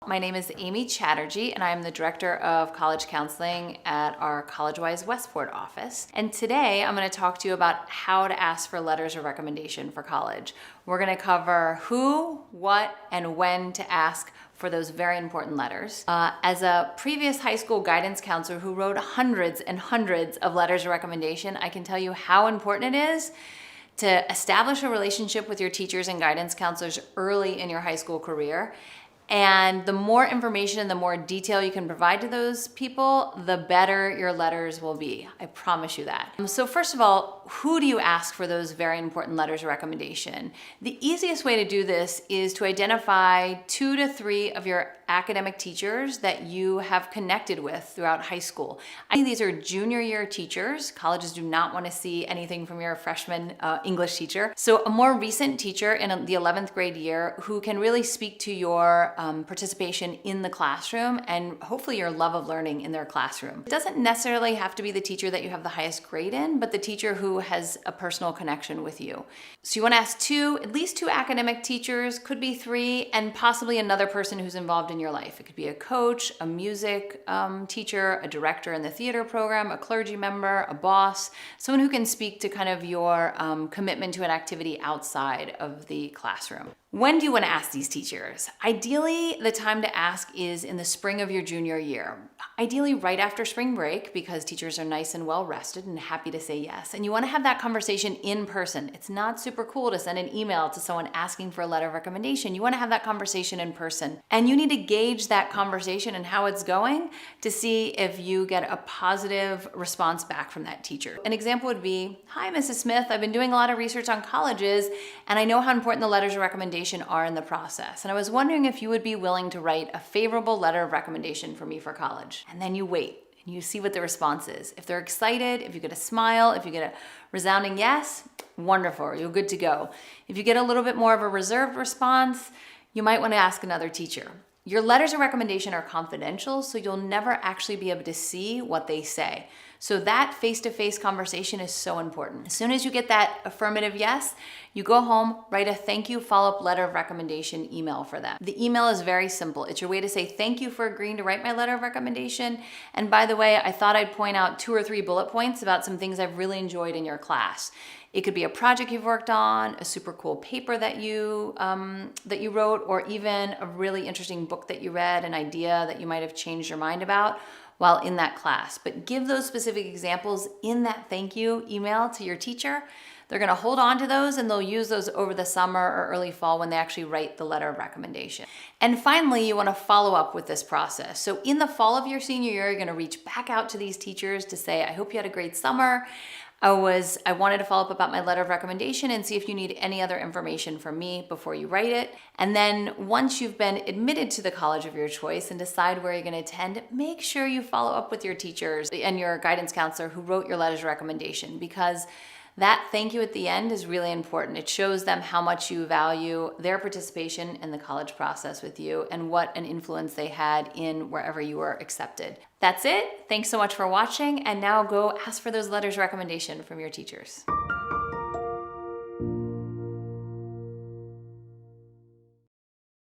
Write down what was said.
My name is Amy Chatterjee, and I am the Director of College Counseling at our Collegewise Westport office. And today I'm going to talk to you about how to ask for letters of recommendation for college. We're going to cover who, what, and when to ask for those very important letters. As a previous high school guidance counselor who wrote hundreds and hundreds of letters of recommendation, I can tell you how important it is to establish a relationship with your teachers and guidance counselors early in your high school career. And the more information and the more detail you can provide to those people, the better your letters will be. I promise you that. So first of all, who do you ask for those very important letters of recommendation? The easiest way to do this is to identify 2 to 3 of your academic teachers that you have connected with throughout high school. I think these are junior year teachers. Colleges do not want to see anything from your freshman English teacher. So a more recent teacher in the 11th grade year who can really speak to your participation in the classroom and hopefully your love of learning in their classroom. It doesn't necessarily have to be the teacher that you have the highest grade in, but the teacher who has a personal connection with you. So you want to ask at least two academic teachers, could be 3, and possibly another person who's involved in your life. It could be a coach, a music teacher, a director in the theater program, a clergy member, a boss, someone who can speak to kind of your commitment to an activity outside of the classroom. When do you want to ask these teachers? Ideally, the time to ask is in the spring of your junior year. Ideally right after spring break, because teachers are nice and well rested and happy to say yes. And you want to have that conversation in person. It's not super cool to send an email to someone asking for a letter of recommendation. You want to have that conversation in person. And you need to gauge that conversation and how it's going to see if you get a positive response back from that teacher. An example would be, "Hi, Mrs. Smith, I've been doing a lot of research on colleges, and I know how important the letters of recommendation are in the process. And I was wondering if you would be willing to write a favorable letter of recommendation for me for college." And then you wait and you see what the response is. If they're excited, if you get a smile, if you get a resounding yes, wonderful, you're good to go. If you get a little bit more of a reserved response, you might want to ask another teacher. Your letters of recommendation are confidential, so you'll never actually be able to see what they say. So that face-to-face conversation is so important. As soon as you get that affirmative yes, you go home, write a thank you follow-up letter of recommendation email for them. The email is very simple. It's your way to say thank you for agreeing to write my letter of recommendation. And by the way, I thought I'd point out 2 or 3 bullet points about some things I've really enjoyed in your class. It could be a project you've worked on, a super cool paper that you wrote, or even a really interesting book that you read, an idea that you might have changed your mind about while in that class. But give those specific examples in that thank you email to your teacher. They're going to hold on to those and they'll use those over the summer or early fall when they actually write the letter of recommendation. And finally, you want to follow up with this process. So in the fall of your senior year, you're going to reach back out to these teachers to say, "I hope you had a great summer. I wanted to follow up about my letter of recommendation and see if you need any other information from me before you write it." And then once you've been admitted to the college of your choice and decide where you're going to attend, make sure you follow up with your teachers and your guidance counselor who wrote your letters of recommendation, because that thank you at the end is really important. It shows them how much you value their participation in the college process with you and what an influence they had in wherever you were accepted. That's it. Thanks so much for watching, and now go ask for those letters of recommendation from your teachers.